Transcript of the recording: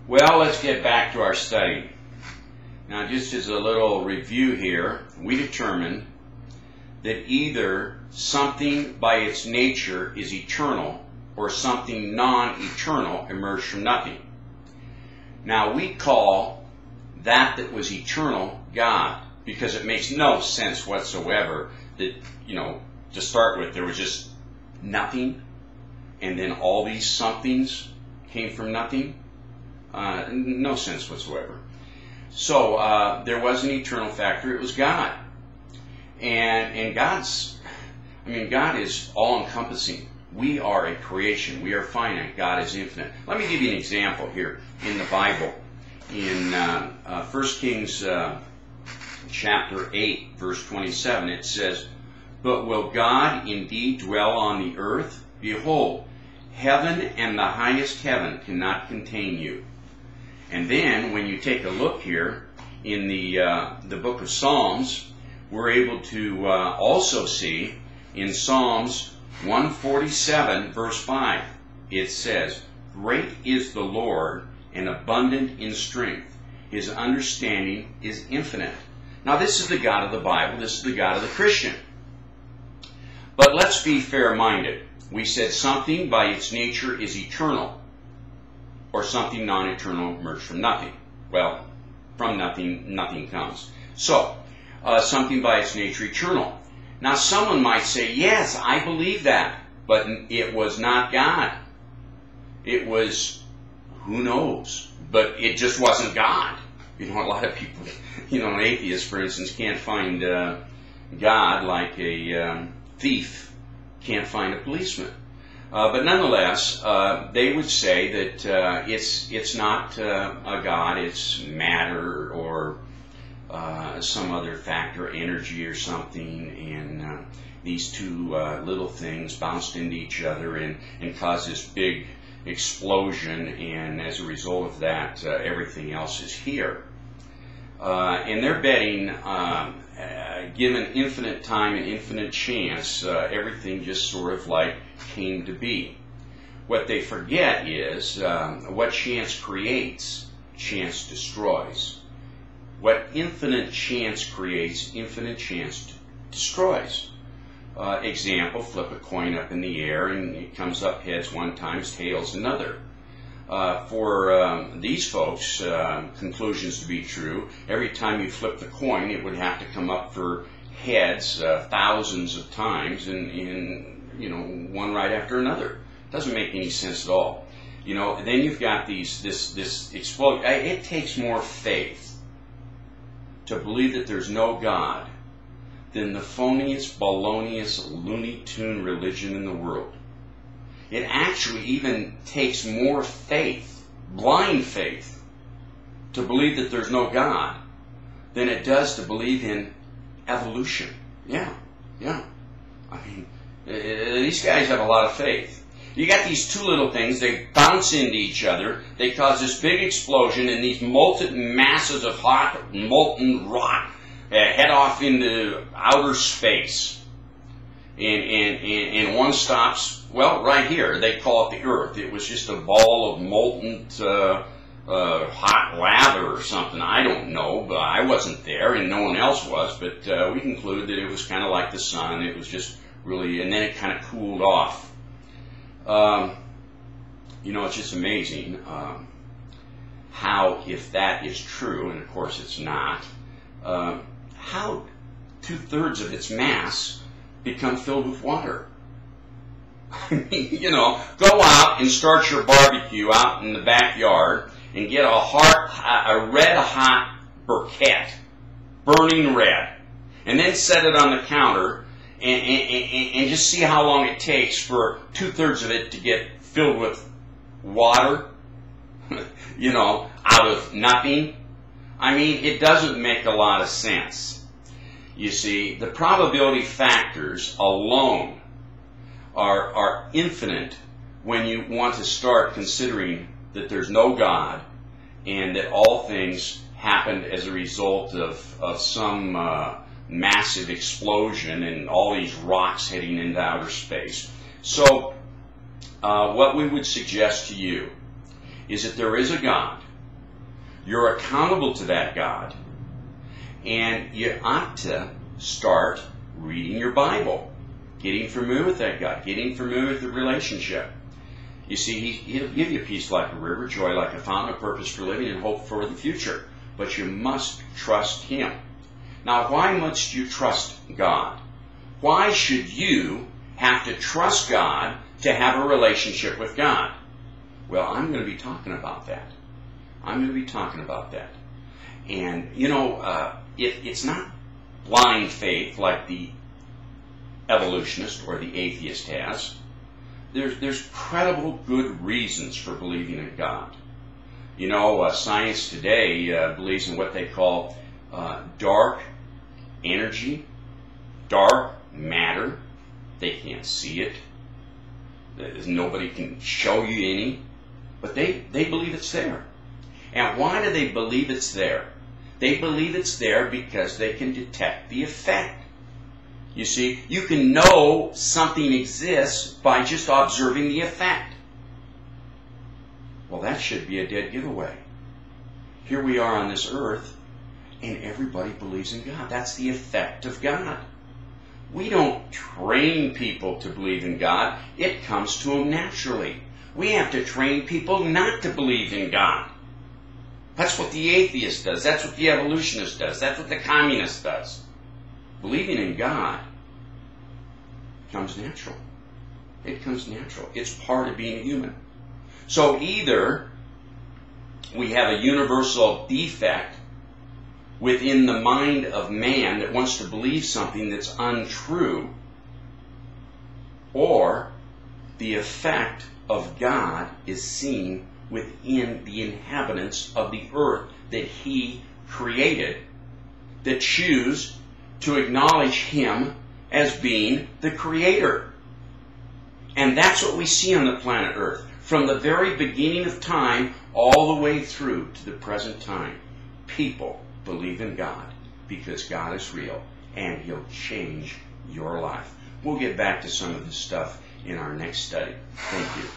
Well, let's get back to our study. Now, just as a little review here, we determined that either something by its nature is eternal or something non-eternal emerged from nothing. Now, we call that was eternal God, because it makes no sense whatsoever that, to start with, there was just nothing, and then all these somethings came from nothing. No sense whatsoever. So there was an eternal factor. It was God, and God is all-encompassing. We are a creation. We are finite. God is infinite. Let me give you an example here in the Bible. In 1 Kings chapter 8, verse 27, it says, "But will God indeed dwell on the earth? Behold, heaven and the highest heaven cannot contain you." And then, when you take a look here in the book of Psalms, we're able to also see in Psalms 147, verse 5, it says, "Great is the Lord and abundant in strength. His understanding is infinite." Now, this is the God of the Bible. This is the God of the Christian. But let's be fair-minded. We said something by its nature is eternal, or something non-eternal emerged from nothing. Well, from nothing, nothing comes. So, something by its nature eternal. Now, someone might say, yes, I believe that, but it was not God. It was, who knows, but it just wasn't God. A lot of people, an atheist, for instance, can't find God like a thief can't find a policeman. But nonetheless, they would say that it's not a God, it's matter or some other factor, energy or something, and these two little things bounced into each other and caused this big explosion, and as a result of that, everything else is here. And they're betting, given infinite time and infinite chance, everything just sort of like came to be. What they forget is what chance creates, chance destroys. What infinite chance creates, infinite chance destroys. Example, flip a coin up in the air and it comes up heads one time, tails another. For these folks' conclusions to be true, every time you flip the coin, it would have to come up for heads thousands of times, and one right after another. Doesn't make any sense at all. Then you've got this explosion. It takes more faith to believe that there's no God than the phoniest, baloniest, Looney Tune religion in the world. It actually even takes more faith, blind faith, to believe that there's no God than it does to believe in evolution. Yeah. These guys have a lot of faith. You got these two little things, they bounce into each other, they cause this big explosion, and these molten masses of hot, molten rock head off into outer space. And one stops, well, right here. They call it the Earth. It was just a ball of molten hot lava or something. I don't know, but I wasn't there, and no one else was. But we concluded that it was kind of like the sun. It was just really, and then it kind of cooled off. It's just amazing how, if that is true, and of course it's not, how 2/3 of its mass become filled with water. Go out and start your barbecue out in the backyard and get a red hot briquette, burning red, and then set it on the counter and just see how long it takes for 2/3 of it to get filled with water, out of nothing. It doesn't make a lot of sense. You see, the probability factors alone are infinite when you want to start considering that there's no God and that all things happened as a result of some massive explosion and all these rocks heading into outer space. So what we would suggest to you is that there is a God. You're accountable to that God. And you ought to start reading your Bible, getting familiar with that God, getting familiar with the relationship. You see, He'll give you peace like a river, joy like a fountain, a purpose for living, and hope for the future. But you must trust Him. Now, why must you trust God? Why should you have to trust God to have a relationship with God? Well, I'm going to be talking about that. I'm going to be talking about that. And, it's not blind faith like the evolutionist or the atheist has. There's credible good reasons for believing in God. Science today believes in what they call dark energy, dark matter. They can't see it. Nobody can show you any. But they believe it's there. And why do they believe it's there? They believe it's there because they can detect the effect. You see, you can know something exists by just observing the effect. Well, that should be a dead giveaway. Here we are on this earth, and everybody believes in God. That's the effect of God. We don't train people to believe in God. It comes to them naturally. We have to train people not to believe in God. That's what the atheist does. That's what the evolutionist does. That's what the communist does. Believing in God comes natural. It comes natural. It's part of being human. So either we have a universal defect within the mind of man that wants to believe something that's untrue, or the effect of God is seen within the inhabitants of the earth that He created, that choose to acknowledge Him as being the Creator. And that's what we see on the planet Earth. From the very beginning of time all the way through to the present time, people believe in God because God is real and He'll change your life. We'll get back to some of this stuff in our next study. Thank you.